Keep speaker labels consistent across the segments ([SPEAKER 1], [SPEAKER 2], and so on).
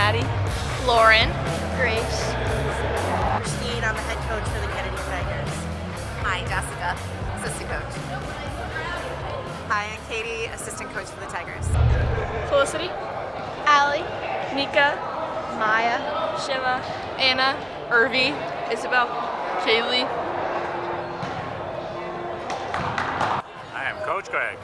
[SPEAKER 1] Maddie. Lauren.
[SPEAKER 2] Grace.
[SPEAKER 3] Christine, I'm the head coach for the Kennedy Tigers.
[SPEAKER 4] Hi, Jessica, assistant coach. Hi, I'm Katie, assistant coach for the Tigers.
[SPEAKER 1] Felicity.
[SPEAKER 2] Allie.
[SPEAKER 1] Mika.
[SPEAKER 2] Maya.
[SPEAKER 1] Shiva. Anna. Irvi. Isabel. Kaylee.
[SPEAKER 5] I am Coach Greg.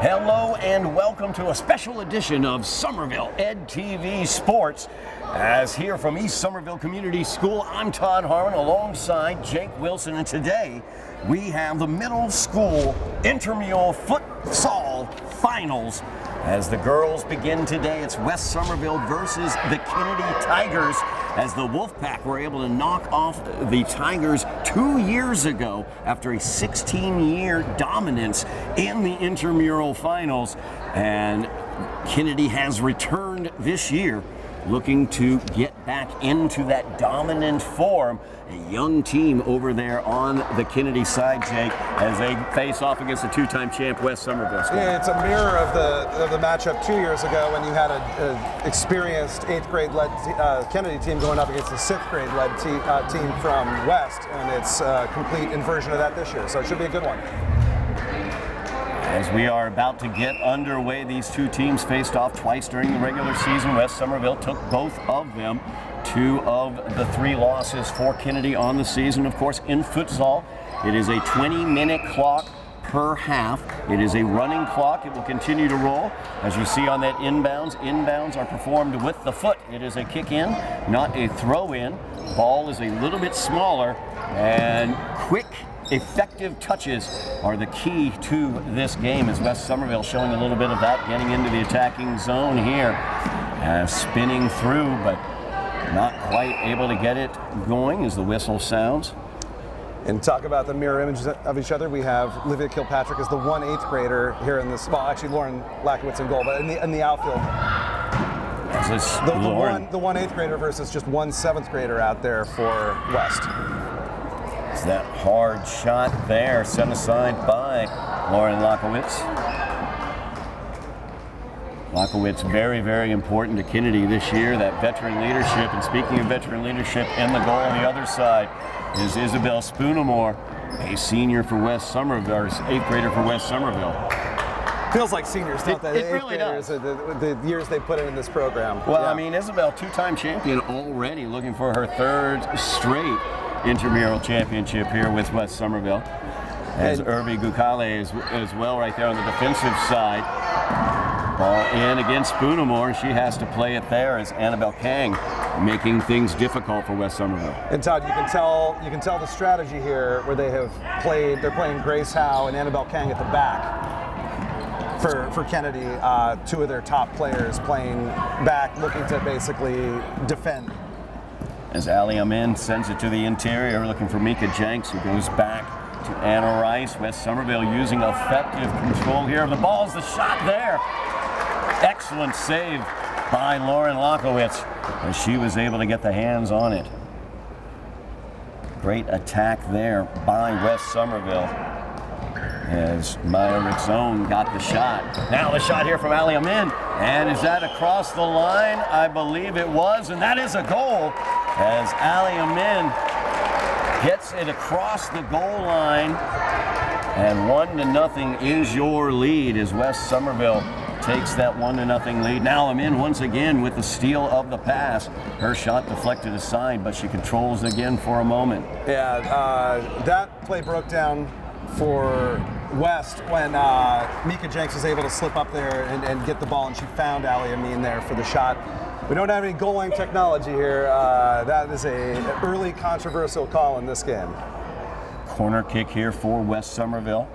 [SPEAKER 6] Hello and welcome to a special edition of Somerville Ed TV Sports. As here from East Somerville Community School, I'm Todd Harmon alongside Jake Wilson, and today we have the middle school intramural futsal finals. As the girls begin today, it's West Somerville versus the Kennedy Tigers, as the Wolfpack were able to knock off the Tigers 2 years ago after a 16-year dominance in the intramural finals. And Kennedy has returned this year, looking to get back into that dominant form. A young team over there on the Kennedy side, Jake, as they face off against the two-time champ West Somerville squad.
[SPEAKER 7] Yeah, it's a mirror of the matchup 2 years ago when you had an experienced 8th grade led Kennedy team going up against a 6th grade led team from West, and it's a complete inversion of that this year, so it should be a good one.
[SPEAKER 6] As we are about to get underway, these two teams faced off twice during the regular season. West Somerville took both of them. 2 of the 3 losses for Kennedy on the season. Of course, in futsal, it is a 20-minute clock per half. It is a running clock. It will continue to roll. As you see on that inbounds, inbounds are performed with the foot. It is a kick in, not a throw in. Ball is a little bit smaller, and quick, effective touches are the key to this game, as West Somerville showing a little bit of that, getting into the attacking zone here, spinning through, but not quite able to get it going as the whistle sounds.
[SPEAKER 7] And talk about the mirror images of each other. We have Livia Kilpatrick as the 1/8 grader here in this spot. Actually, Lauren Lakowitz in goal, but in the outfield. The 1/8 grader versus just 1 7th grader out there for West.
[SPEAKER 6] It's that hard shot there, set aside by Lauren Lakowitz. Lakowitz very, very important to Kennedy this year, that veteran leadership. And speaking of veteran leadership, in the goal on the other side is Isabel Spoonamore, a senior for West Somerville, or 8th grader for West Somerville.
[SPEAKER 7] Feels like seniors, don't they?
[SPEAKER 6] It really does.
[SPEAKER 7] The years they put in this program.
[SPEAKER 6] Well,
[SPEAKER 7] yeah.
[SPEAKER 6] I mean, Isabel, 2-time champion already, looking for her 3rd straight intramural championship here with West Somerville. As Irvi Gukale is as well right there on the defensive side. Ball in against Spoonamore. She has to play it there as Annabelle Kang making things difficult for West Somerville.
[SPEAKER 7] And Todd, you can tell the strategy here where they're playing Grace Howe and Annabelle Kang at the back. For Kennedy, 2 of their top players playing back, looking to basically defend.
[SPEAKER 6] As Ali Amin sends it to the interior, looking for Mika Jenks, who goes back to Anna Rice. West Somerville using effective control here of the ball. The shot there. Excellent save by Lauren Lakowitz as she was able to get the hands on it. Great attack there by West Somerville as Maya Ritzone got the shot. Now the shot here from Ali Amin. And is that across the line? I believe it was, and that is a goal as Ali Amin gets it across the goal line. And 1-0 is your lead as West Somerville takes that 1-0 lead. Now Amin once again with the steal of the pass. Her shot deflected aside, but she controls again for a moment.
[SPEAKER 7] Yeah, that play broke down for West when Mika Jenks was able to slip up there and get the ball, and she found Ali Amin there for the shot. We don't have any goal line technology here. That is an early controversial call in this game.
[SPEAKER 6] Corner kick here for West Somerville.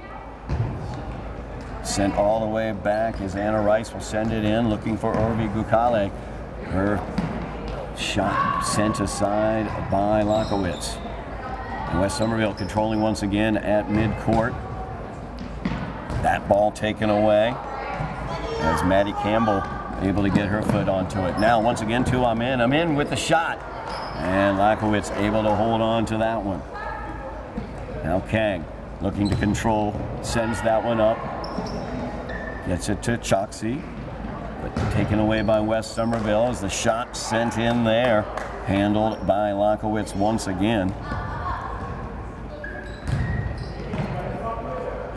[SPEAKER 6] Sent all the way back as Anna Rice will send it in, looking for Irvi Gukale. Her shot sent aside by Lakowitz. And West Somerville controlling once again at midcourt. That ball taken away as Maddie Campbell able to get her foot onto it. Now once again to Amin. Amin with the shot. And Lakowitz able to hold on to that one. Now Kang looking to control, sends that one up. Gets it to Choksi. but taken away by West Somerville as the shot sent in there, handled by Lockowitz once again.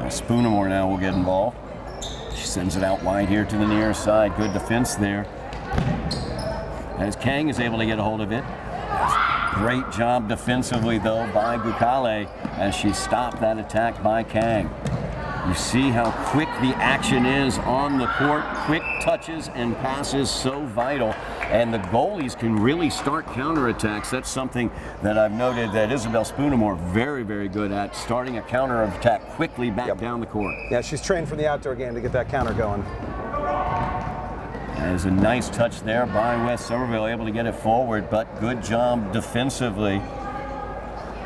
[SPEAKER 6] Spoonamore now will get involved. She sends it out wide here to the near side. Good defense there. As Kang is able to get a hold of it. Great job defensively though by Gukale as she stopped that attack by Kang. You see how quick the action is on the court. Quick touches and passes, so vital. And the goalies can really start counterattacks. That's something that I've noted that Isabel Spoonamore very, very good at, starting a counterattack quickly back down the court.
[SPEAKER 7] Yeah, she's trained from the outdoor game to get that counter going.
[SPEAKER 6] There's a nice touch there by West Somerville, able to get it forward, but good job defensively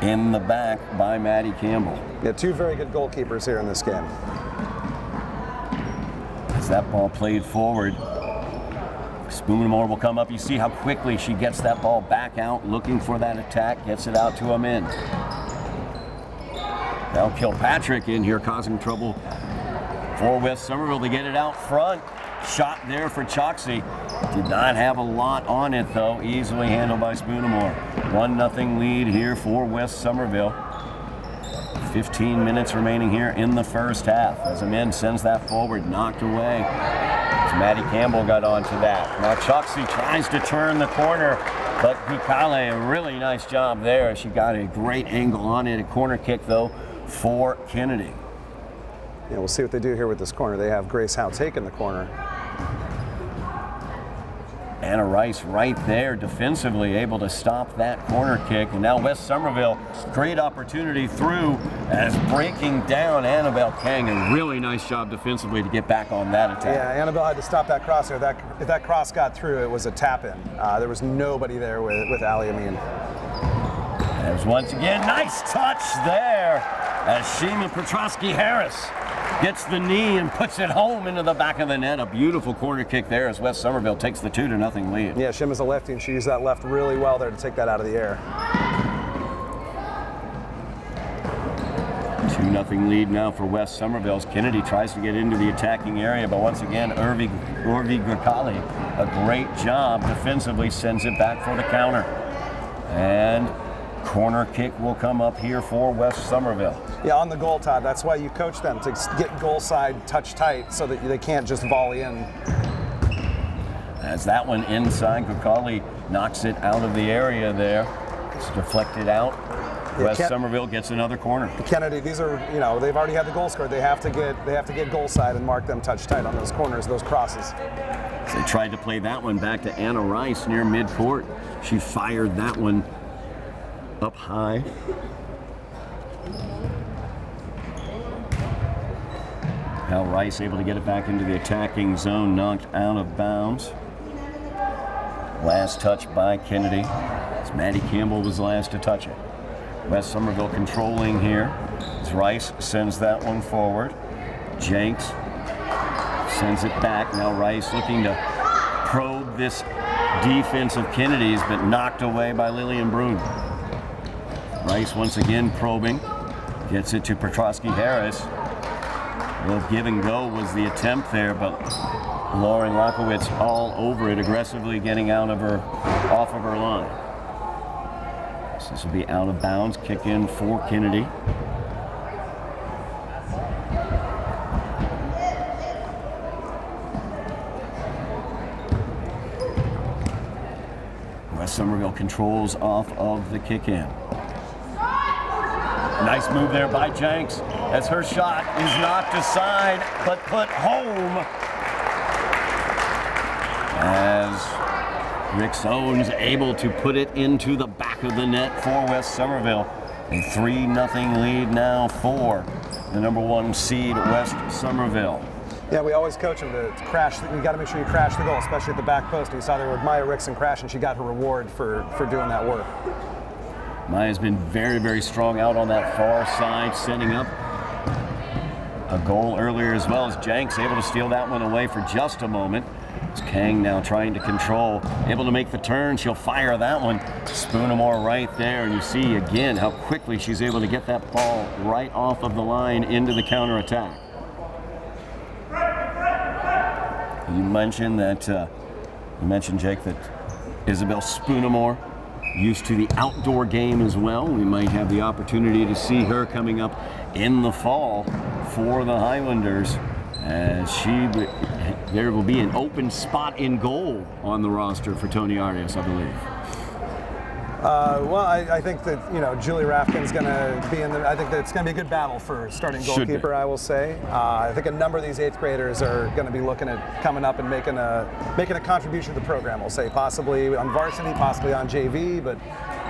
[SPEAKER 6] in the back by Maddie Campbell.
[SPEAKER 7] Yeah, two very good goalkeepers here in this game.
[SPEAKER 6] As that ball played forward, Spoonamore will come up. You see how quickly she gets that ball back out, looking for that attack, gets it out to Amin. Now Kilpatrick in here causing trouble for West Somerville to get it out front. Shot there for Choxy. Did not have a lot on it though. Easily handled by Spoonamore. 1-0 lead here for West Somerville. 15 minutes remaining here in the first half. As Amin sends that forward, knocked away. As Maddie Campbell got onto that. Now Choxy tries to turn the corner, but Gukale, a really nice job there. She got a great angle on it. A corner kick though for Kennedy.
[SPEAKER 7] Yeah, we'll see what they do here with this corner. They have Grace Howe taking the corner.
[SPEAKER 6] Anna Rice right there defensively able to stop that corner kick. And now West Somerville, great opportunity through as breaking down Annabelle Kang. A really nice job defensively to get back on that attack.
[SPEAKER 7] Yeah, Annabelle had to stop that cross there. If that cross got through, it was a tap-in. There was nobody there with Ali Amin.
[SPEAKER 6] There's once again, nice touch there as Shima Petrosky-Harris gets the knee and puts it home into the back of the net. A beautiful corner kick there as West Somerville takes the 2-0 lead.
[SPEAKER 7] Yeah, Shima's a lefty, and she used that left really well there to take that out of the air.
[SPEAKER 6] 2-0 lead now for West Somerville. Kennedy tries to get into the attacking area, but once again, Urvi Gurkali, a great job defensively, sends it back for the counter. And corner kick will come up here for West Somerville.
[SPEAKER 7] Yeah, on the goal, Todd. That's why you coach them, to get goal side touch tight so that they can't just volley in.
[SPEAKER 6] As that one inside, Gurkali knocks it out of the area there. It's deflected out.
[SPEAKER 7] Yeah,
[SPEAKER 6] West Somerville gets another corner.
[SPEAKER 7] Kennedy, these are, they've already had the goal scored. They have to get goal side and mark them touch tight on those corners, those crosses.
[SPEAKER 6] They tried to play that one back to Anna Rice near midcourt. She fired that one up high. Now Rice able to get it back into the attacking zone, knocked out of bounds. Last touch by Kennedy, as Maddie Campbell was last to touch it. West Somerville controlling here as Rice sends that one forward. Jenks sends it back. Now Rice looking to probe this defense of Kennedy's, but knocked away by Lillian Brun. Rice once again probing, gets it to Petrosky-Harris. A little give and go was the attempt there, but Lauren Lockowitz all over it, aggressively getting off of her line. So this will be out of bounds, kick in for Kennedy. West Somerville controls off of the kick in. Nice move there by Jenks as her shot is knocked aside but put home. As Rick Soane's able to put it into the back of the net for West Somerville. A 3-0 lead now for the #1 seed West Somerville.
[SPEAKER 7] Yeah, we always coach them to crash. You got to make sure you crash the goal, especially at the back post. You saw there with Maya Rickson crash, and she got her reward for doing that work.
[SPEAKER 6] Maya's been very, very strong out on that far side, setting up a goal earlier as well, as Jenks able to steal that one away for just a moment. It's Kang now trying to control, able to make the turn. She'll fire that one. Spoonamore right there, and you see again how quickly she's able to get that ball right off of the line into the counterattack. You mentioned that, Jake, that Isabel Spoonamore used to the outdoor game as well. We might have the opportunity to see her coming up in the fall for the Highlanders, as there will be an open spot in goal on the roster for Tony Arias, I believe.
[SPEAKER 7] Well, I think that Julie Rafkin's going to be in the. I think that it's going to be a good battle for starting goalkeeper. I will say. I think a number of these 8th graders are going to be looking at coming up and making a contribution to the program. We'll say possibly on varsity, possibly on JV, but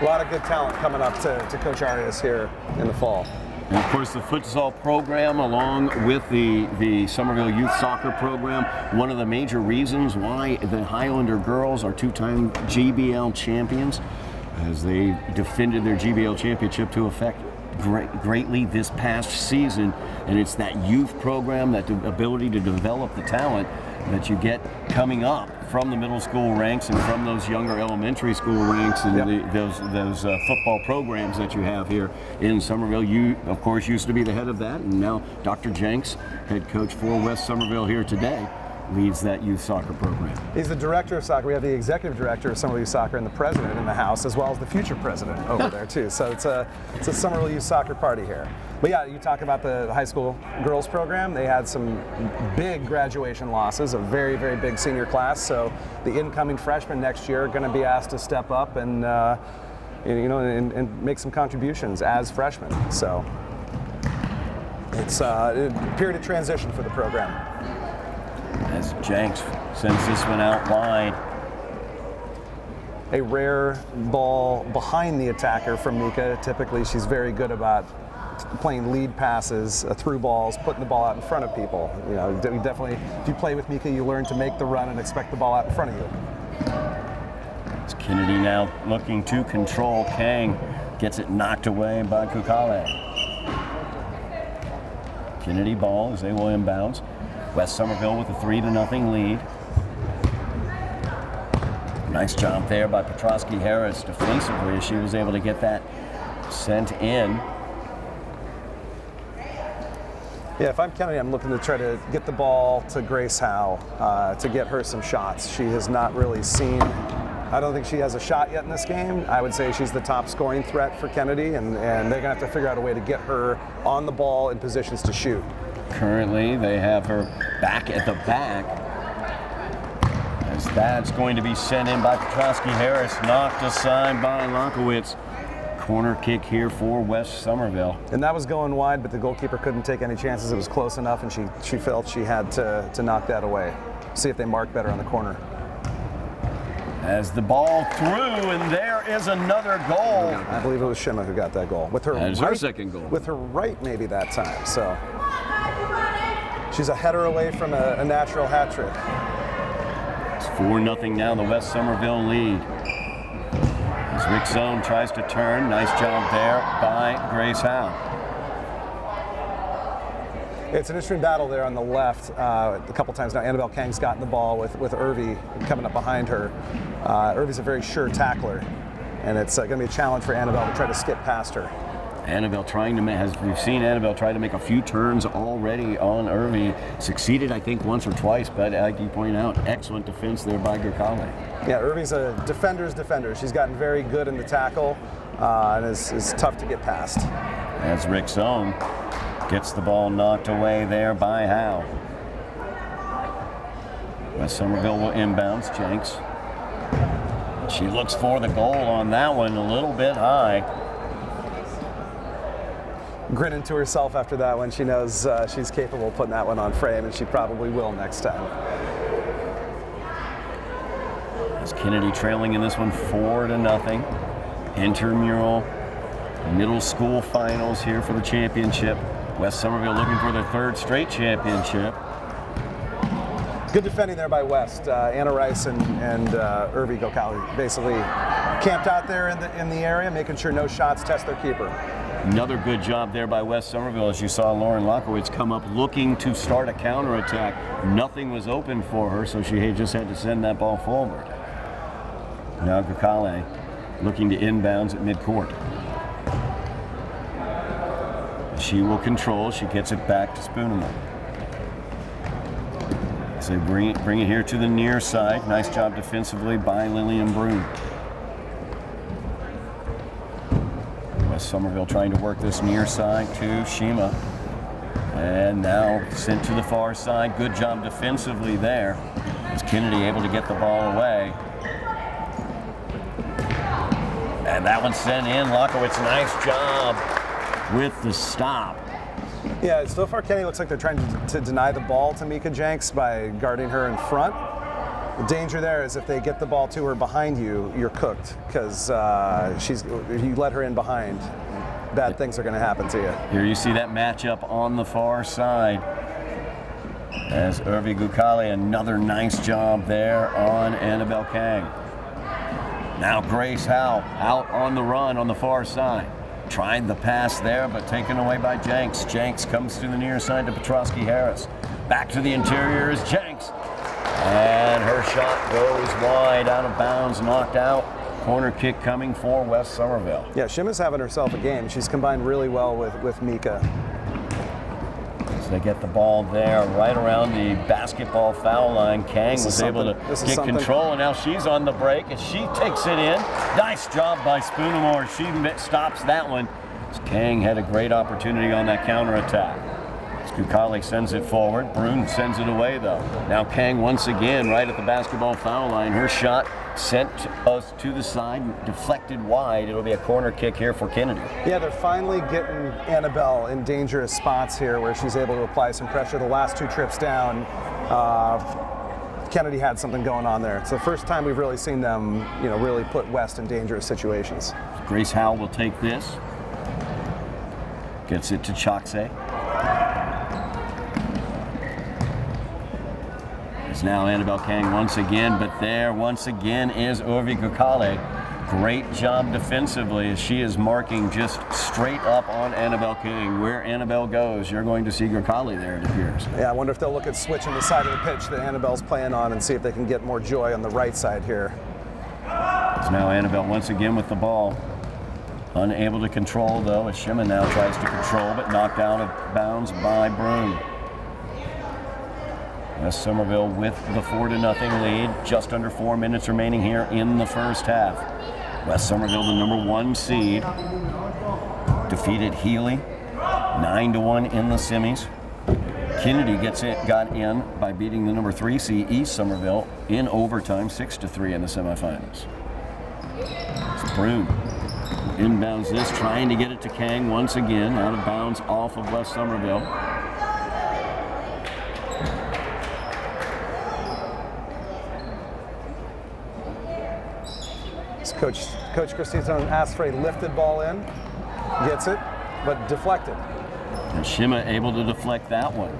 [SPEAKER 7] a lot of good talent coming up to Coach Arias here in the fall.
[SPEAKER 6] And of course, the futsal program, along with the Somerville Youth Soccer program, one of the major reasons why the Highlander girls are 2-time GBL champions, as they defended their GBL championship to effect greatly this past season. And it's that youth program, that ability to develop the talent that you get coming up from the middle school ranks and from those younger elementary school ranks and those football programs that you have here in Somerville. You, of course, used to be the head of that, and now Dr. Jenks, head coach for West Somerville here today, leads that youth soccer program.
[SPEAKER 7] He's the director of soccer. We have the executive director of Somerville Youth Soccer and the president in the house, as well as the future president over there too. So it's a Somerville Youth Soccer party here. But yeah, you talk about the high school girls program. They had some big graduation losses, a very, very big senior class. So the incoming freshmen next year are going to be asked to step up and and make some contributions as freshmen. So it's a period of transition for the program.
[SPEAKER 6] As Jenks sends this one out wide.
[SPEAKER 7] A rare ball behind the attacker from Mika. Typically, she's very good about playing lead passes, through balls, putting the ball out in front of people. You definitely, if you play with Mika, you learn to make the run and expect the ball out in front of you.
[SPEAKER 6] It's Kennedy now looking to control. Kang gets it knocked away by Kukale. Kennedy ball as they will inbounds. West Somerville with a 3-0 lead. Nice job there by Petrosky Harris defensively as she was able to get that sent in.
[SPEAKER 7] Yeah, if I'm Kennedy, I'm looking to try to get the ball to Grace Howe to get her some shots. She has not really seen, I don't think she has a shot yet in this game. I would say she's the top scoring threat for Kennedy, and they're going to have to figure out a way to get her on the ball in positions to shoot.
[SPEAKER 6] Currently, they have her back at the back, as that's going to be sent in by Petrosky Harris, knocked aside by Lonkowitz. Corner kick here for West Somerville.
[SPEAKER 7] And that was going wide, but the goalkeeper couldn't take any chances. It was close enough, and she felt she had to knock that away. See if they mark better on the corner.
[SPEAKER 6] As the ball through, and there is another goal.
[SPEAKER 7] I believe it was Shima who got that goal. With her
[SPEAKER 6] that is her second goal.
[SPEAKER 7] With her right, maybe that time. So she's a header away from a natural hat trick.
[SPEAKER 6] It's 4-0 now, the West Somerville lead. As Rick Zone tries to turn, nice job there by Grace Howe.
[SPEAKER 7] It's an interesting battle there on the left. A couple times now, Annabelle Kang's gotten the ball with Irvi coming up behind her. Irvi's a very sure tackler, and it's going to be a challenge for Annabelle to try to skip past her.
[SPEAKER 6] Annabelle we've seen Annabelle try to make a few turns already on Irvi. Succeeded, I think, once or twice, but like you point out, excellent defense there by Gurkale.
[SPEAKER 7] Yeah, Irvi's a defender's defender. She's gotten very good in the tackle and is tough to get past.
[SPEAKER 6] As Rick Zone gets the ball knocked away there by Howe. West Somerville will inbounds. Jenks. She looks for the goal on that one, a little bit high.
[SPEAKER 7] Grinning to herself after that one. She knows she's capable of putting that one on frame, and she probably will next time.
[SPEAKER 6] As Kennedy trailing in this one 4-0. Intramural middle school finals here for the championship. West Somerville looking for their 3rd straight championship.
[SPEAKER 7] Good defending there by West. Anna Rice and Irvi Gokali basically camped out there in the area, making sure no shots test their keeper.
[SPEAKER 6] Another good job there by West Somerville, as you saw Lauren Lockowitz come up looking to start a counterattack. Nothing was open for her, so she just had to send that ball forward. Now Gokale looking to inbounds at midcourt. She will control. She gets it back to Spoonamore. As they bring it here to the near side. Nice job defensively by Lillian Broom. West Somerville trying to work this near side to Shima. And now sent to the far side. Good job defensively there. As Kennedy able to get the ball away. And that one sent in. Lockowitz, nice job with the stop.
[SPEAKER 7] Yeah, so far Kennedy looks like they're trying to deny the ball to Mika Jenks by guarding her in front. The danger there is if they get the ball to her behind you, you're cooked, because if you let her in behind, bad things are going to happen to you.
[SPEAKER 6] Here you see that matchup on the far side. As Urvi Gukale, another nice job there on Annabelle Kang. Now Grace Howe out on the run on the far side. Tried the pass there, but taken away by Jenks. Jenks comes to the near side to Petrosky Harris. Back to the interior is Jenks. And her shot goes wide, out of bounds, knocked out. Corner kick coming for West Somerville.
[SPEAKER 7] Yeah, Shima's having herself a game. She's combined really well with Mika.
[SPEAKER 6] As they get the ball there right around the basketball foul line. Kang was able to get control, and now she's on the break, and she takes it in. Nice job by Spoonamore. She stops that one. Kang had a great opportunity on that counterattack. Gukale sends it forward. Brun sends it away, though. Now Kang once again right at the basketball foul line. Her shot sent us to the side, deflected wide. It'll be a corner kick here for Kennedy.
[SPEAKER 7] Yeah, they're finally getting Annabelle in dangerous spots here where she's able to apply some pressure. The last two trips down, Kennedy had something going on there. It's the first time we've really seen them, really put West in dangerous situations.
[SPEAKER 6] Grace Howell will take this. Gets it to Chokse. It's now Annabelle Kang once again, but there once again is Urvi Gukale. Great job defensively as she is marking just straight up on Annabelle Kang. Where Annabelle goes, you're going to see Gukale there, it appears.
[SPEAKER 7] Yeah, I wonder if they'll look at switching the side of the pitch that Annabelle's playing on and see if they can get more joy on the right side here.
[SPEAKER 6] It's now Annabelle once again with the ball. Unable to control, though, as Shima now tries to control, but knocked out of bounds by Broom. West Somerville with the 4-0 lead. Just under 4 minutes remaining here in the first half. West Somerville, the #1 seed, defeated Healy 9-1 in the semis. Kennedy got in by beating the #3 seed East Somerville in overtime 6-3 in the semifinals. It's Broom inbounds this, trying to get it to Kang once again, out of bounds off of West Somerville.
[SPEAKER 7] Coach Christine asks for a lifted ball in, gets it, but deflected.
[SPEAKER 6] And Shima able to deflect that one.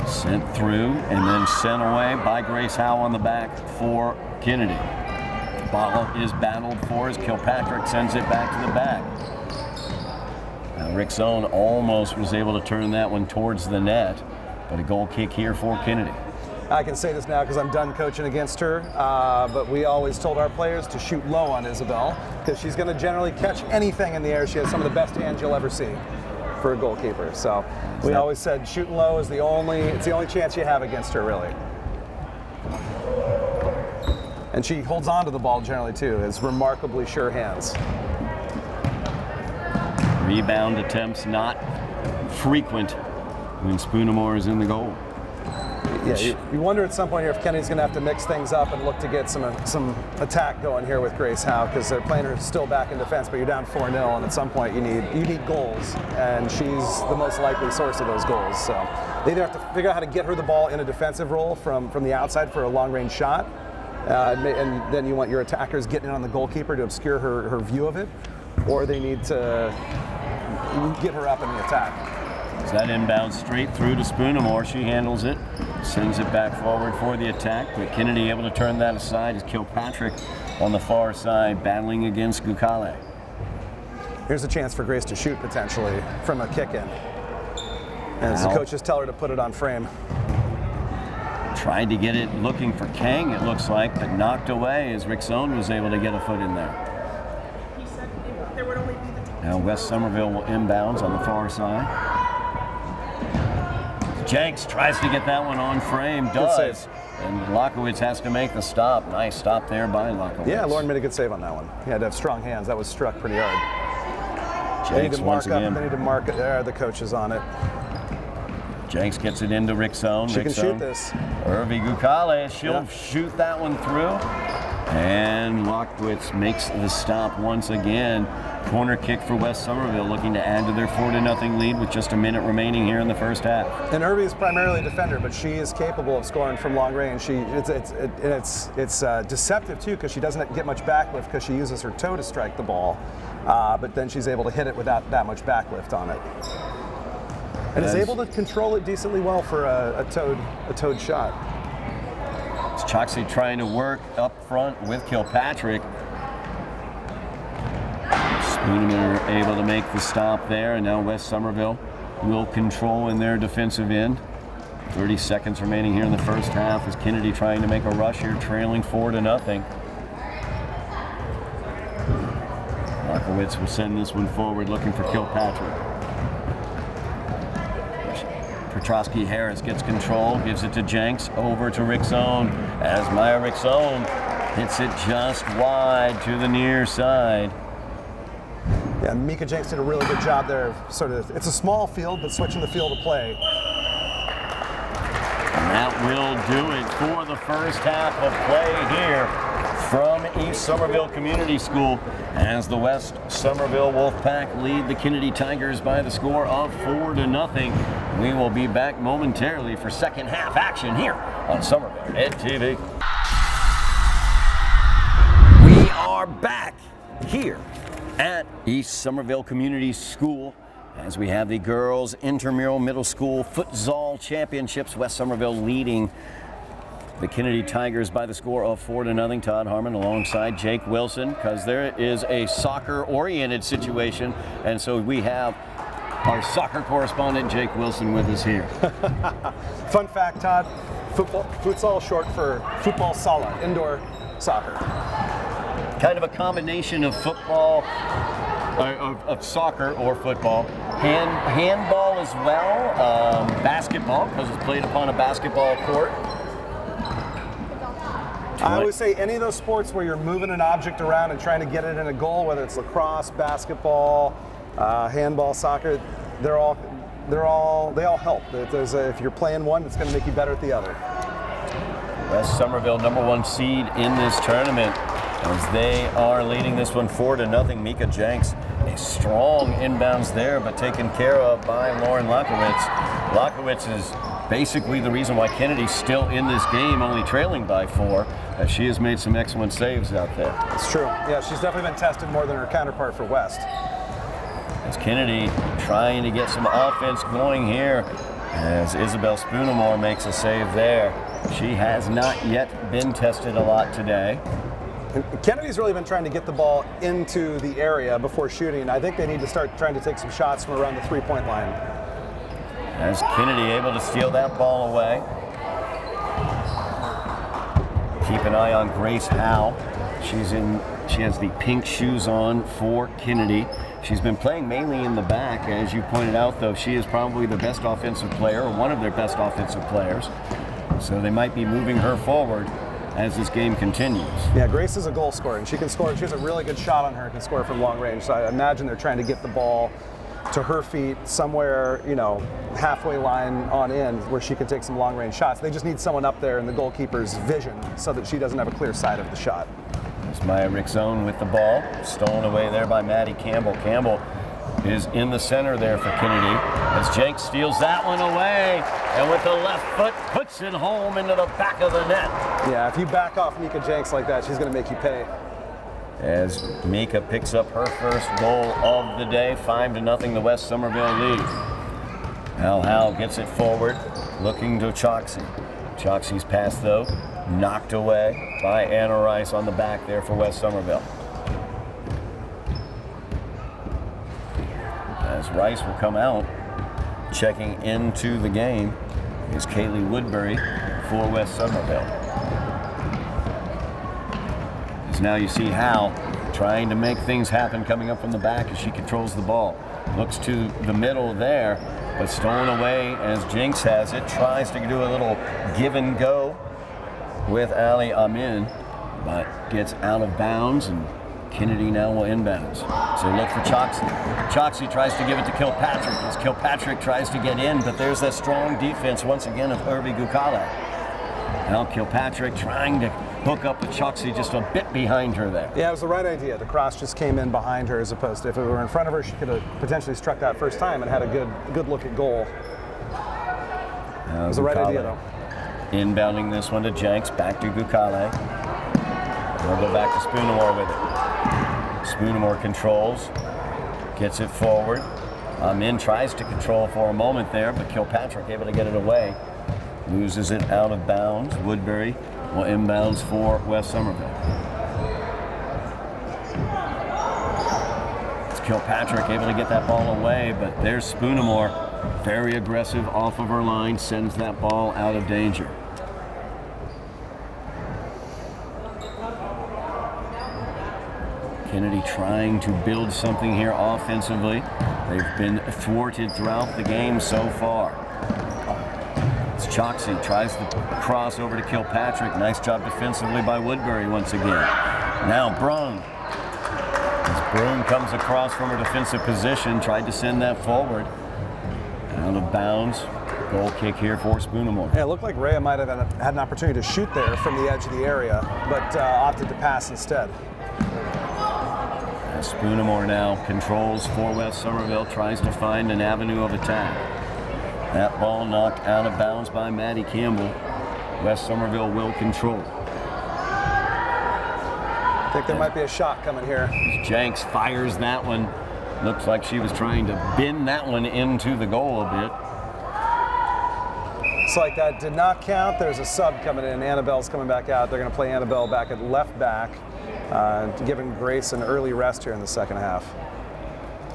[SPEAKER 6] Sent through and then sent away by Grace Howe on the back for Kennedy. The ball is battled for as Kilpatrick sends it back to the back. Now Rick Zone almost was able to turn that one towards the net, but a goal kick here for Kennedy.
[SPEAKER 7] I can say this now because I'm done coaching against her, but we always told our players to shoot low on Isabel because she's going to generally catch anything in the air. She has some of the best hands you'll ever see for a goalkeeper. So we always said shooting low is the only chance you have against her, really. And she holds on to the ball generally too, has remarkably sure hands.
[SPEAKER 6] Rebound attempts not frequent when Spoonamore is in the goal.
[SPEAKER 7] Yeah, you wonder at some point here if Kennedy's going to have to mix things up and look to get some attack going here with Grace Howe, because they're playing her still back in defense, but you're down 4-0, and at some point you need goals, and she's the most likely source of those goals. So they either have to figure out how to get her the ball in a defensive role from the outside for a long-range shot, and then you want your attackers getting in on the goalkeeper to obscure her view of it, or they need to get her up in the attack.
[SPEAKER 6] So that inbound straight through to Spoonamore. She handles it, sends it back forward for the attack, but Kennedy able to turn that aside as Kilpatrick on the far side battling against Gukale.
[SPEAKER 7] Here's a chance for Grace to shoot potentially from a kick-in. And as the coaches tell her to put it on frame.
[SPEAKER 6] Tried to get it looking for Kang, it looks like, but knocked away as Rick Zone was able to get a foot in there.
[SPEAKER 3] He said there would only be the
[SPEAKER 6] Now West Somerville will inbounds on the far side. Jenks tries to get that one on frame, does.
[SPEAKER 7] save.
[SPEAKER 6] And Lockowitz has to make the stop. Nice stop there by Lockowitz.
[SPEAKER 7] Yeah, Lauren made a good save on that one. He had to have strong hands. That was struck pretty hard. They need
[SPEAKER 6] Jenks
[SPEAKER 7] to
[SPEAKER 6] once
[SPEAKER 7] mark up.
[SPEAKER 6] again.
[SPEAKER 7] They need to mark it. There, the coach is on it.
[SPEAKER 6] Jenks gets it into Rick's zone.
[SPEAKER 7] She can shoot this.
[SPEAKER 6] Irvi Gukale, she'll shoot that one through. And Lockowitz makes the stop once again. Corner kick for West Somerville, looking to add to their 4-0 lead with just a minute remaining here in the first half.
[SPEAKER 7] And Irvi is primarily a defender, but she is capable of scoring from long range. It's deceptive too, because she doesn't get much backlift because she uses her toe to strike the ball, but then she's able to hit it without that much backlift on it, and is able to control it decently well for a toed shot.
[SPEAKER 6] It's Choxie trying to work up front with Kilpatrick. Spooneman able to make the stop there, and now West Somerville will control in their defensive end. 30 seconds remaining here in the first half as Kennedy trying to make a rush here, trailing 4-0. Markowitz will send this one forward, looking for Kilpatrick. Petrosky Harris gets control, gives it to Jenks, over to Rickzone, as Maya Rickzone hits it just wide to the near side.
[SPEAKER 7] Yeah, Mika Jenks did a really good job there. It's a small field, but switching the field of play.
[SPEAKER 6] And that will do it for the first half of play here from East Somerville Community School as the West Somerville Wolfpack lead the Kennedy Tigers by the score of 4-0. We will be back momentarily for second half action here on Somerville Ed TV. We are back here at East Somerville Community School as we have the girls Intramural Middle School Futsal Championships. West Somerville leading the Kennedy Tigers by the score of 4-0. Todd Harmon alongside Jake Wilson, because there is a soccer-oriented situation, and so we have our soccer correspondent Jake Wilson with us here.
[SPEAKER 7] Fun fact, Todd, futsal short for football sala, indoor soccer.
[SPEAKER 6] Kind of a combination of football, of soccer or football, handball as well, basketball, because it's played upon a basketball court.
[SPEAKER 7] I always say any of those sports where you're moving an object around and trying to get it in a goal, whether it's lacrosse, basketball, handball, soccer, they all help. If you're playing one, it's going to make you better at the other.
[SPEAKER 6] West Somerville, #1 seed in this tournament, as they are leading this one 4-0. Mika Jenks, a strong inbounds there, but taken care of by Lauren Lockowitz. Lockowitz is basically the reason why Kennedy's still in this game, only trailing by 4, as she has made some excellent saves out there.
[SPEAKER 7] It's true. Yeah, she's definitely been tested more than her counterpart for West.
[SPEAKER 6] As Kennedy trying to get some offense going here, as Isabel Spoonemore makes a save there. She has not yet been tested a lot today.
[SPEAKER 7] Kennedy's really been trying to get the ball into the area before shooting. I think they need to start trying to take some shots from around the 3-point line.
[SPEAKER 6] As Kennedy able to steal that ball away. Keep an eye on Grace Howe. She has the pink shoes on for Kennedy. She's been playing mainly in the back. As you pointed out, though, she is probably the best offensive player, or one of their best offensive players. So they might be moving her forward as this game continues.
[SPEAKER 7] Yeah, Grace is a goal scorer, and she can score. She has a really good shot on her and can score from long range. So I imagine they're trying to get the ball to her feet somewhere, halfway line on in where she can take some long range shots. They just need someone up there in the goalkeeper's vision so that she doesn't have a clear sight of the shot.
[SPEAKER 6] There's Maya Rickzone with the ball, stolen away there by Maddie Campbell. Campbell is in the center there for Kennedy as Jenks steals that one away, and with the left foot puts it home into the back of the net.
[SPEAKER 7] Yeah, if you back off Mika Jenks like that, she's going to make you pay.
[SPEAKER 6] As Mika picks up her first goal of the day, 5-0 the West Somerville lead. Al Howe gets it forward, looking to Choxie. Choxie's pass, though, knocked away by Anna Rice on the back there for West Somerville. As Rice will come out, checking into the game is Kaylee Woodbury for West Somerville. As now you see Howe trying to make things happen coming up from the back as she controls the ball. Looks to the middle there but stolen away as Jenks has it. Tries to do a little give and go with Ali Amin, but gets out of bounds, and Kennedy now will inbounds. So look for Choxy. Choxy tries to give it to Kilpatrick as Kilpatrick tries to get in, but there's that strong defense once again of Irvi Gukale. Now Kilpatrick trying to hook up with Choxy just a bit behind her there.
[SPEAKER 7] Yeah, it was the right idea. The cross just came in behind her as opposed to if it were in front of her, she could have potentially struck that first time and had a good look at goal. It was the right idea though.
[SPEAKER 6] Inbounding this one to Jenks, back to Gukale. We'll go back to Spoonamore with it. Spoonamore controls, gets it forward. Amin tries to control for a moment there, but Kilpatrick able to get it away. Loses it out of bounds. Woodbury will inbounds for West Somerville. It's Kilpatrick able to get that ball away, but there's Spoonamore, very aggressive off of her line, sends that ball out of danger. Kennedy trying to build something here offensively. They've been thwarted throughout the game so far. It's Choxy, tries to cross over to Kilpatrick. Nice job defensively by Woodbury once again. Now Brun. As Brun comes across from her defensive position, tried to send that forward. Out of bounds. Goal kick here for Spoonamore.
[SPEAKER 7] Yeah, it looked like Rhea might have had an opportunity to shoot there from the edge of the area, but opted to pass instead.
[SPEAKER 6] Spoonamore now controls for West Somerville, tries to find an avenue of attack. That ball knocked out of bounds by Maddie Campbell. West Somerville will control.
[SPEAKER 7] I think there might be a shot coming here.
[SPEAKER 6] Jenks fires that one. Looks like she was trying to bend that one into the goal a bit.
[SPEAKER 7] Looks like that did not count. There's a sub coming in. Annabelle's coming back out. They're going to play Annabelle back at left back. Giving Grace an early rest here in the second half.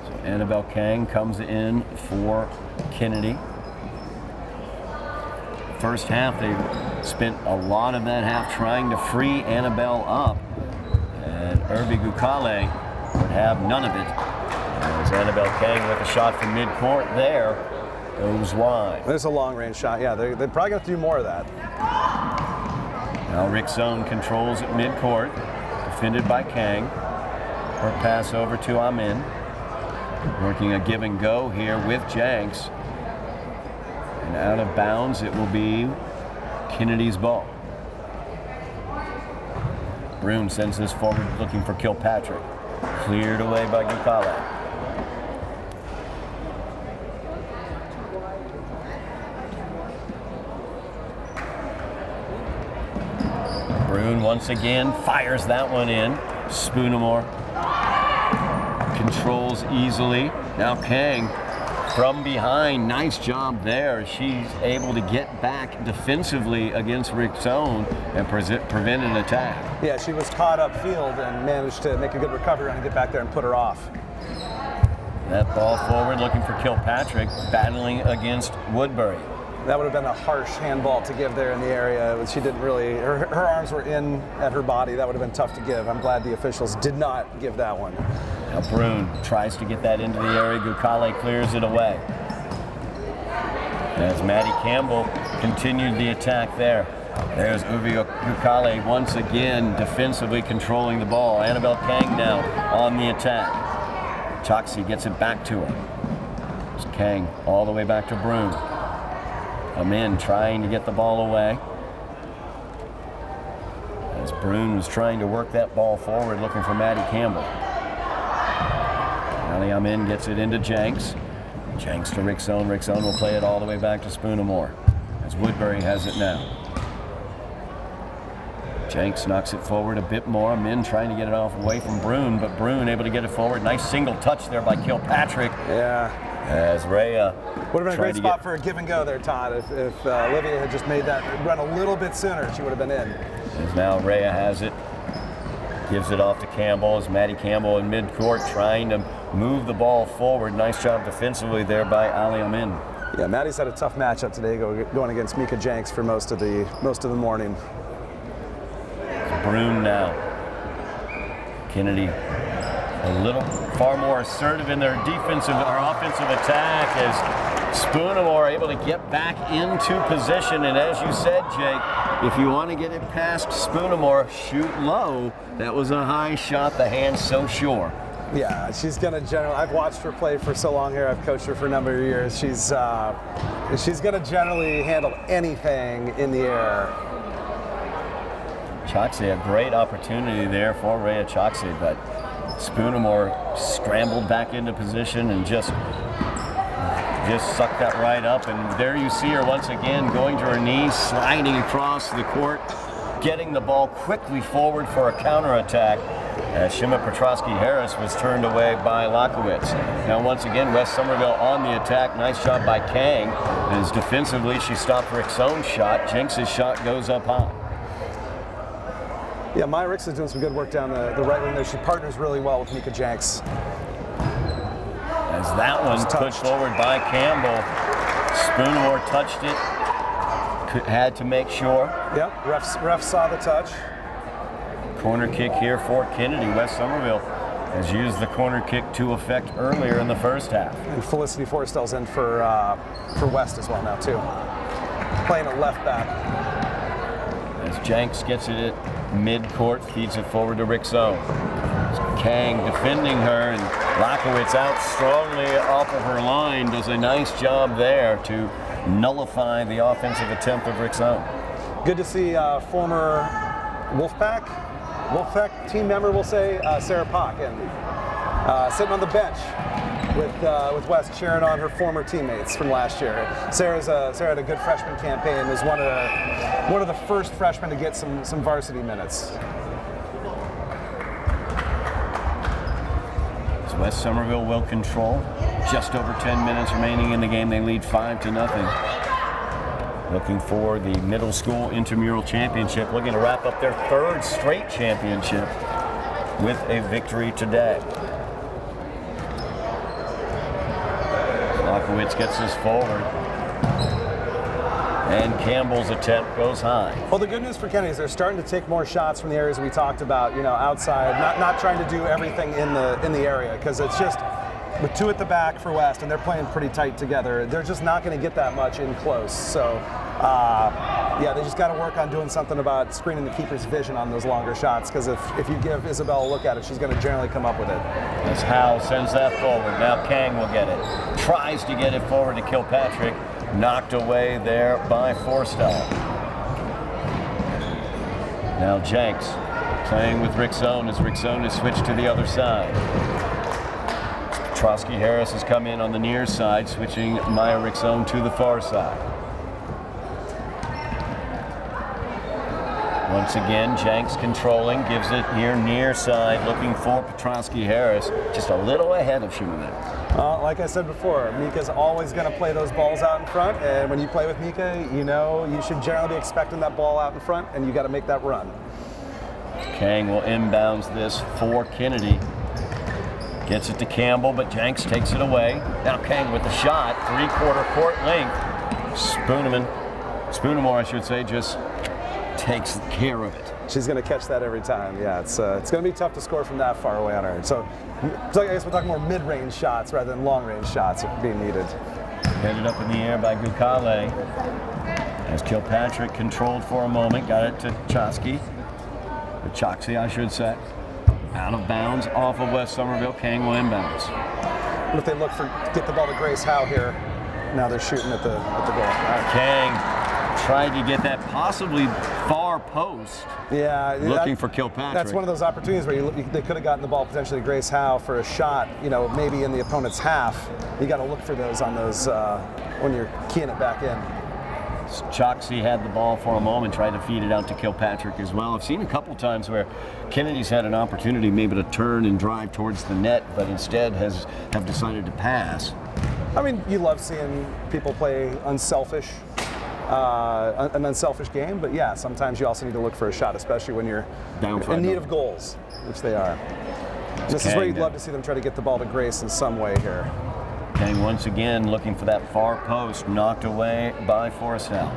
[SPEAKER 6] So Annabelle Kang comes in for Kennedy. First half, they spent a lot of that half trying to free Annabelle up. And Irvi Gukale would have none of it. As Annabelle Kang with a shot from midcourt there goes wide.
[SPEAKER 7] There's a long-range shot. Yeah, they're probably going to do more of that.
[SPEAKER 6] Now Rick Zone controls at midcourt. Defended by Kang. Her pass over to Amin. Working a give and go here with Jenks. And out of bounds, it will be Kennedy's ball. Brun sends this forward looking for Kilpatrick. Cleared away by Gukale. Brun once again fires that one in. Spoonamore controls easily. Now Kang from behind. Nice job there. She's able to get back defensively against Rick's zone and prevent an attack.
[SPEAKER 7] Yeah, she was caught upfield and managed to make a good recovery and get back there and put her off.
[SPEAKER 6] That ball forward looking for Kilpatrick, battling against Woodbury.
[SPEAKER 7] That would have been a harsh handball to give there in the area. She didn't really, her arms were in at her body. That would have been tough to give. I'm glad the officials did not give that one.
[SPEAKER 6] Now Brun tries to get that into the area. Gukale clears it away. As Maddie Campbell continued the attack there. There's Irvi Gukale once again defensively controlling the ball. Annabelle Kang now on the attack. Choxy gets it back to her. It's Kang all the way back to Brun. Amin trying to get the ball away. As Brun was trying to work that ball forward, looking for Maddie Campbell. Ali Amin gets it into Jenks. Jenks to Rick Zone. Rick Zone will play it all the way back to Spoonamore. As Woodbury has it now. Jenks knocks it forward a bit more. Amin trying to get it off away from Brun, but Brun able to get it forward. Nice single touch there by Kilpatrick.
[SPEAKER 7] Yeah.
[SPEAKER 6] As Rhea
[SPEAKER 7] would have been a great spot for a give and go there, Todd. If Olivia had just made that run a little bit sooner, she would have been in.
[SPEAKER 6] As now Rhea has it, gives it off to Campbell. As Maddie Campbell in midcourt trying to move the ball forward. Nice job defensively there by Ali Amin.
[SPEAKER 7] Yeah, Maddie's had a tough matchup today going against Mika Jenks for most of the morning.
[SPEAKER 6] Brun now. Kennedy a little far more assertive in their defensive or offensive attack as Spoonamore able to get back into position, and as you said, Jake, if you want to get it past Spoonamore, shoot low. That was a high shot, the hand's so sure.
[SPEAKER 7] Yeah, she's gonna generally. I've watched her play for so long here. I've coached her for a number of years. She's gonna generally handle anything in the air.
[SPEAKER 6] Choxey, a great opportunity there for Rhea Choxey, but Spoonamore scrambled back into position and just sucked that right up. And there you see her once again going to her knees, sliding across the court, getting the ball quickly forward for a counterattack. As Shima Petrosky-Harris was turned away by Lakowitz. Now once again, West Somerville on the attack. Nice job by Kang. As defensively, she stopped Rick's own shot. Jenks' shot goes up high.
[SPEAKER 7] Yeah, Maya Ricks is doing some good work down the right wing there. She partners really well with Mika Jenks.
[SPEAKER 6] As that one pushed forward by Campbell. Spoonamore touched it. Had to make sure.
[SPEAKER 7] Yep, ref saw the touch.
[SPEAKER 6] Corner kick here for Kennedy. West Somerville has used the corner kick to effect earlier in the first half.
[SPEAKER 7] And Felicity Forrestel's in for West as well now too. Playing a left back.
[SPEAKER 6] As Jenks gets it at mid-court, feeds it forward to Rick's own. Kang defending her, and Lakowitz out strongly off of her line. Does a nice job there to nullify the offensive attempt of Rick's own.
[SPEAKER 7] Good to see former Wolfpack team member, we'll say, Sarah Pock, and sitting on the bench with West, cheering on her former teammates from last year. Sarah had a good freshman campaign. Was one of the first freshmen to get some varsity minutes.
[SPEAKER 6] So West Somerville will control. Just over 10 minutes remaining in the game. They lead 5-0. Looking for the middle school intramural championship, looking to wrap up their third straight championship with a victory today. Lakowitz gets this forward, and Campbell's attempt goes high.
[SPEAKER 7] Well, the good news for Kennedy is they're starting to take more shots from the areas we talked about, outside, not trying to do everything in the area, because it's just with two at the back for West, and they're playing pretty tight together. They're just not going to get that much in close. So, yeah, they just got to work on doing something about screening the keeper's vision on those longer shots, because if you give Isabel a look at it, she's going to generally come up with it.
[SPEAKER 6] As Howell sends that forward. Now Kang will get it. Tries to get it forward to Kilpatrick. Knocked away there by Forrestel. Now Jenks playing with Rick's own as Rick's own is switched to the other side. Petrosky-Harris has come in on the near side, switching Maya Rick's own to the far side. Once again, Jenks controlling, gives it here near side, looking for Petrosky-Harris, just a little ahead of Schumann.
[SPEAKER 7] Like I said before, Mika's always going to play those balls out in front, and when you play with Mika, you should generally be expecting that ball out in front, and you got to make that run.
[SPEAKER 6] Kang will inbounds this for Kennedy. Gets it to Campbell, but Jenks takes it away. Now Kang with the shot, three-quarter court length. Spoonamore, I should say, just takes care of it.
[SPEAKER 7] She's going to catch that every time. Yeah, it's going to be tough to score from that far away on her. So I guess we're talking more mid-range shots rather than long-range shots being needed.
[SPEAKER 6] Headed up in the air by Gukale. As Kilpatrick controlled for a moment, got it to Choxey, I should say. Out of bounds off of West Somerville. Kang will inbounds.
[SPEAKER 7] What if they get the ball to Grace Howe here? Now they're shooting at the goal.
[SPEAKER 6] Kang tried to get that possibly far post.
[SPEAKER 7] Yeah,
[SPEAKER 6] looking for Kilpatrick.
[SPEAKER 7] That's one of those opportunities where they could have gotten the ball potentially to Grace Howe for a shot. Maybe in the opponent's half. You got to look for those on those when you're keying it back in.
[SPEAKER 6] Choxey had the ball for a moment, tried to feed it out to Kilpatrick as well. I've seen a couple times where Kennedy's had an opportunity maybe to turn and drive towards the net, but instead have decided to pass.
[SPEAKER 7] I mean, you love seeing people play an unselfish game, but yeah, sometimes you also need to look for a shot, especially when you're in need of goals, which they are. This is where you'd love to see them try to get the ball to Grace in some way here.
[SPEAKER 6] Kang once again looking for that far post, knocked away by Forrestel.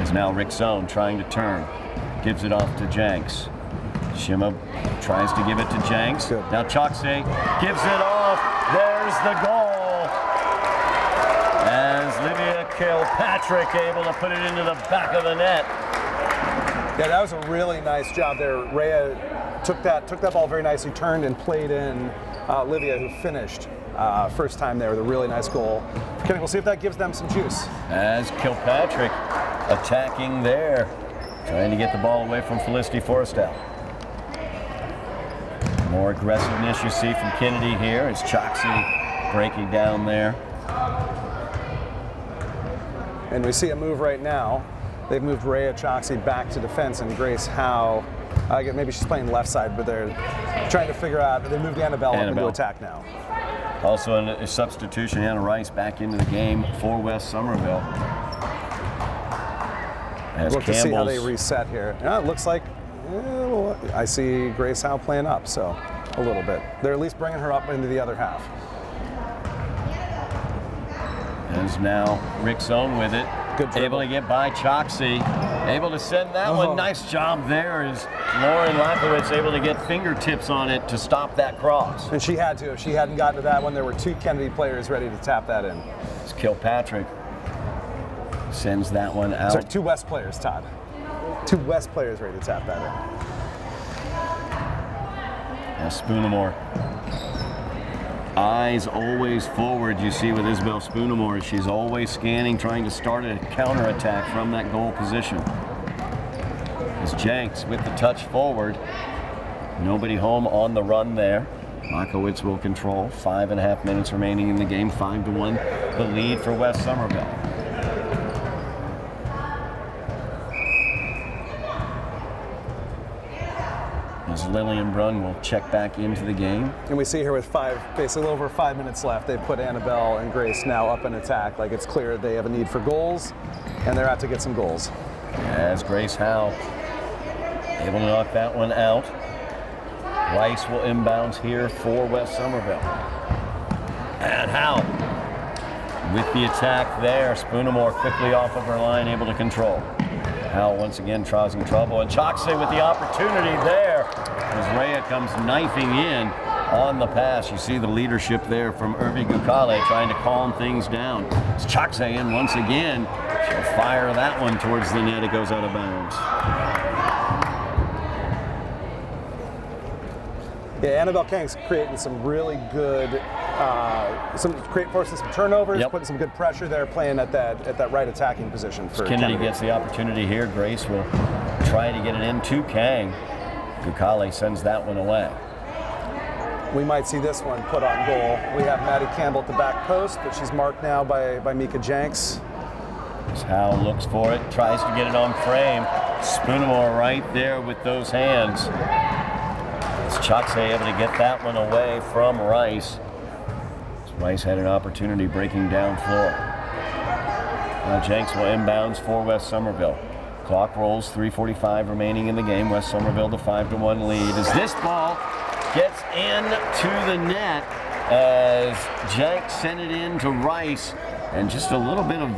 [SPEAKER 6] Is now Rick's own trying to turn. Gives it off to Jenks. Shima tries to give it to Jenks.
[SPEAKER 7] Good.
[SPEAKER 6] Now Choxey gives it off. There's the goal. Kilpatrick able to put it into the back of the net.
[SPEAKER 7] Yeah, that was a really nice job there. Rhea took that ball very nicely, turned and played in Olivia, who finished first time there with a really nice goal. Okay, we'll see if that gives them some juice.
[SPEAKER 6] As Kilpatrick attacking there, trying to get the ball away from Felicity Forrestal. More aggressiveness you see from Kennedy here as Choxie breaking down there.
[SPEAKER 7] And we see a move right now. They've moved Rhea Choxie back to defense, and Grace Howe, maybe she's playing left side, but they're trying to figure out, they moved Annabelle up into attack now.
[SPEAKER 6] Also a substitution, Hannah Rice back into the game for West Somerville. As
[SPEAKER 7] Look to see how they reset here. Yeah, it looks like, I see Grace Howe playing up, so a little bit. They're at least bringing her up into the other half.
[SPEAKER 6] As now Rick Zone with it.
[SPEAKER 7] Good dribble.
[SPEAKER 6] Able to get by Choxie. Able to send that one. Nice job there as Lauren Lakowitz able to get fingertips on it to stop that cross.
[SPEAKER 7] And she had to. If she hadn't gotten to that one, there were two Kennedy players ready to tap that in.
[SPEAKER 6] As Kilpatrick sends that one out.
[SPEAKER 7] Sorry, two West players, Todd. Two West players ready to tap that in.
[SPEAKER 6] Now Spoonamore. Eyes always forward, you see with Isabel Spoonamore. She's always scanning, trying to start a counterattack from that goal position. As Jenks with the touch forward. Nobody home on the run there. Lakowitz will control. 5.5 minutes remaining in the game. 5-1, the lead for West Somerville. As Lillian Brunn will check back into the game.
[SPEAKER 7] And we see here with basically a little over 5 minutes left, they've put Annabelle and Grace now up in attack. Like it's clear they have a need for goals, and they're out to get some goals.
[SPEAKER 6] As Grace Howe able to knock that one out. Rice will inbounds here for West Somerville. And Howe with the attack there. Spoonamore quickly off of her line, able to control. Howe once again causing trouble, and Choxie with the opportunity there as Rhea comes knifing in on the pass. You see the leadership there from Irvi Gukale trying to calm things down. It's Choxie in once again. She'll fire that one towards the net. It goes out of bounds.
[SPEAKER 7] Yeah, Annabelle Kang's creating some really good, forcing some turnovers, putting some good pressure there, playing at that right attacking position for
[SPEAKER 6] Kennedy gets the opportunity here. Grace will try to get it in to Kang. Gukale sends that one away.
[SPEAKER 7] We might see this one put on goal. We have Maddie Campbell at the back post, but she's marked now by Mika Jenks.
[SPEAKER 6] As Howe looks for it, tries to get it on frame. Spoonamore right there with those hands. Choxie able to get that one away from Rice. Rice had an opportunity breaking down floor. Now Jenks will inbounds for West Somerville. Clock rolls, 3:45 remaining in the game. West Somerville the 5-1 lead as this ball gets into the net as Jenks sent it in to Rice. And just a little bit of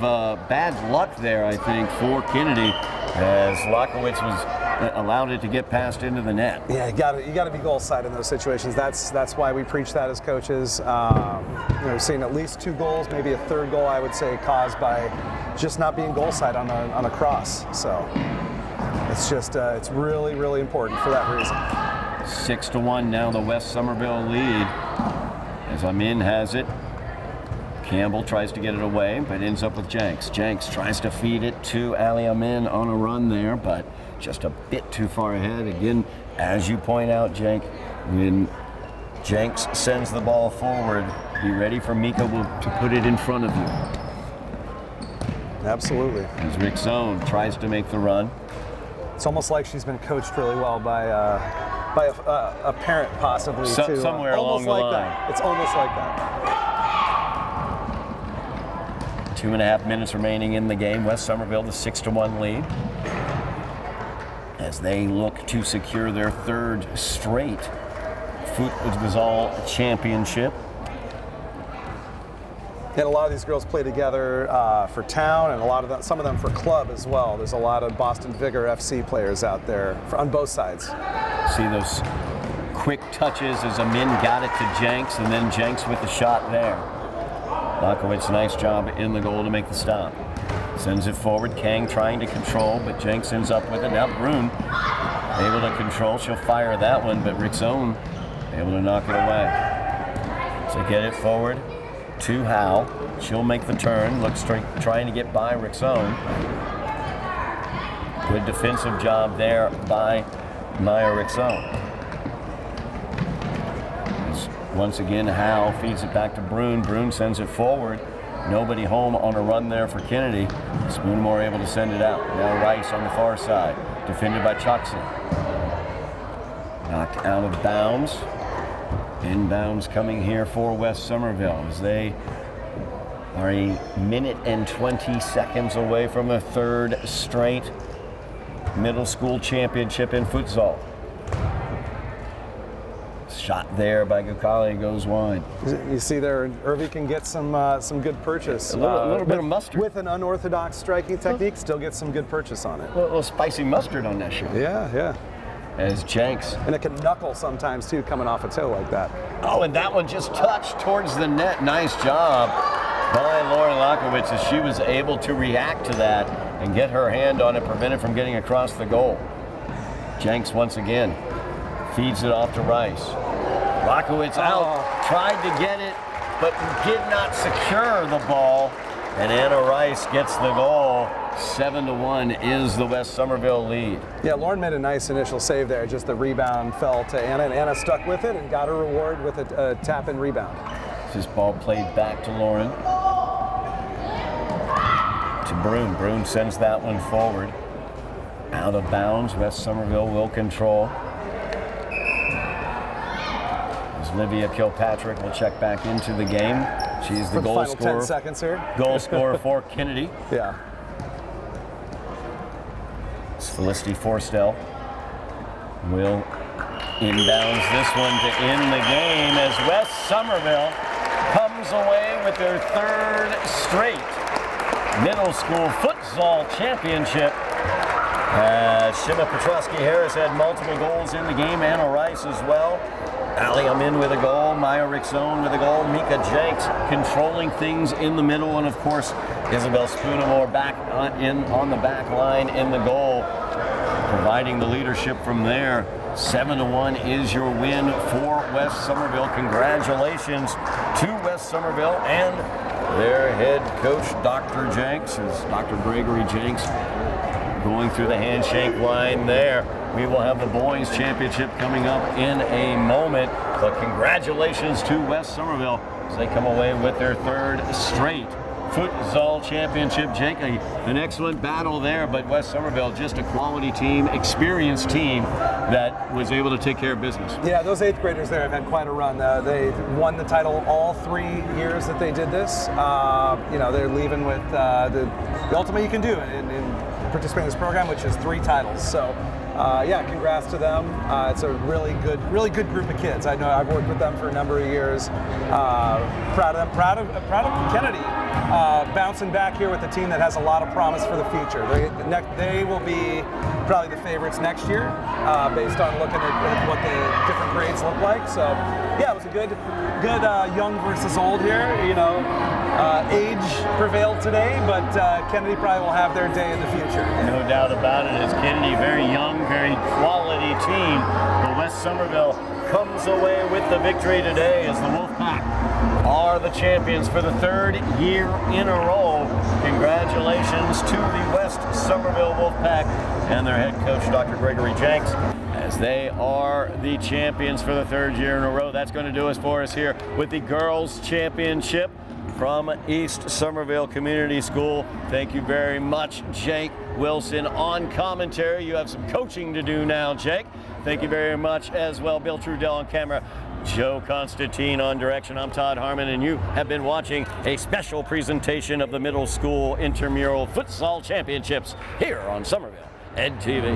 [SPEAKER 6] bad luck there, I think, for Kennedy as Lakowitz was allowed it to get passed into the net.
[SPEAKER 7] Yeah, you got to be goal side in those situations. That's why we preach that as coaches. We've seen at least 2 goals, maybe a third goal, I would say, caused by just not being goal side on a cross. So it's just it's really, really important for that reason.
[SPEAKER 6] 6-1 now, the West Somerville lead as Amin has it. Campbell tries to get it away, but ends up with Jenks. Jenks tries to feed it to Ali Amin on a run there, but just a bit too far ahead. Again, as you point out, Jake, when Jenks sends the ball forward, be ready for Mika to put it in front of you.
[SPEAKER 7] Absolutely.
[SPEAKER 6] As Rick Zone tries to make the run.
[SPEAKER 7] It's almost like she's been coached really well by a parent, possibly, too.
[SPEAKER 6] Somewhere along the line.
[SPEAKER 7] That. It's almost like that.
[SPEAKER 6] 2.5 minutes remaining in the game. West Somerville the 6-1 lead as they look to secure their 3rd straight Futsal championship.
[SPEAKER 7] And a lot of these girls play together for town, and some of them for club as well. There's a lot of Boston Vigor FC players out there on both sides.
[SPEAKER 6] See those quick touches as Amin got it to Jenks, and then Jenks with the shot there. Lakowitz, nice job in the goal to make the stop. Sends it forward. Kang trying to control, but Jenks ends up with it. Now Brune able to control. She'll fire that one, but Rick's own able to knock it away. So get it forward to Howe. She'll make the turn. Looks straight, trying to get by Rick's own. Good defensive job there by Maya Rick's own. Once again, Howe feeds it back to Brune. Brune sends it forward. Nobody home on a run there for Kennedy. Spoonmore able to send it out. Now Rice on the far side, defended by Chuckson. Knocked out of bounds. Inbounds coming here for West Somerville as they are a minute and 20 seconds away from a third straight middle school championship in futsal. Shot there by Gukali goes wide.
[SPEAKER 7] You see there, Irvie can get some good purchase.
[SPEAKER 6] A little bit of mustard.
[SPEAKER 7] With an unorthodox striking technique, still get some good purchase on it.
[SPEAKER 6] A little spicy mustard on that shirt.
[SPEAKER 7] Yeah.
[SPEAKER 6] As Jenks.
[SPEAKER 7] And it can knuckle sometimes too, coming off a toe like that.
[SPEAKER 6] Oh, and that one just touched towards the net. Nice job by Lauren Lakowicz as she was able to react to that and get her hand on it, prevent it from getting across the goal. Jenks once again feeds it off to Rice. Lakowicz out, tried to get it, but did not secure the ball. And Anna Rice gets the goal. 7-1 is the West Somerville lead.
[SPEAKER 7] Yeah, Lauren made a nice initial save there. Just the rebound fell to Anna, and Anna stuck with it and got a reward with a tap and rebound.
[SPEAKER 6] This ball played back to Lauren. To Brune. Brune sends that one forward. Out of bounds. West Somerville will control. Olivia Kilpatrick will check back into the game. She's the goal scorer.
[SPEAKER 7] 10 seconds here.
[SPEAKER 6] Goal scorer for Kennedy.
[SPEAKER 7] Yeah.
[SPEAKER 6] It's Felicity Forstell will inbounds this one to end the game as West Somerville comes away with their third straight middle school futsal championship. Shima Petrosky-Harris had multiple goals in the game. Anna Rice as well. Ali Amin with a goal, Maya Rickzone with a goal, Mika Jenks controlling things in the middle, and of course Isabel Spoonamore back on the back line in the goal, providing the leadership from there. 7-1 is your win for West Somerville. Congratulations to West Somerville and their head coach, Dr. Jenks, as Dr. Gregory Jenks going through the handshake line there. We will have the boys championship coming up in a moment, but congratulations to West Somerville as they come away with their third straight futsal championship. Jake, an excellent battle there, but West Somerville just a quality team, experienced team that was able to take care of business.
[SPEAKER 7] Yeah, those 8th graders there have had quite a run. They won the title all 3 years that they did this. They're leaving with the ultimate you can do in participating in this program, which is 3 titles. So. Congrats to them. It's a really good group of kids. I know I've worked with them for a number of years. Proud of them. Proud of Kennedy bouncing back here with a team that has a lot of promise for the future. They will be probably the favorites next year, based on looking at what the different grades look like. So, yeah, it was a good young versus old here. Age prevailed today, but Kennedy probably will have their day in the future.
[SPEAKER 6] No doubt about it. It's Kennedy, very young, very quality team. But West Somerville comes away with the victory today as the Wolfpack are the champions for the 3rd year in a row. Congratulations to the West Somerville Wolfpack and their head coach, Dr. Gregory Jenks, as they are the champions for the 3rd year in a row. That's going to do us for us here with the Girls Championship from East Somerville Community School. Thank you very much, Jake Wilson on commentary. You have some coaching to do now, Jake. Thank you very much as well, Bill Trudell on camera, Joe Constantine on direction. I'm Todd Harmon, and you have been watching a special presentation of the Middle School Intramural Futsal Championships here on Somerville Ed TV.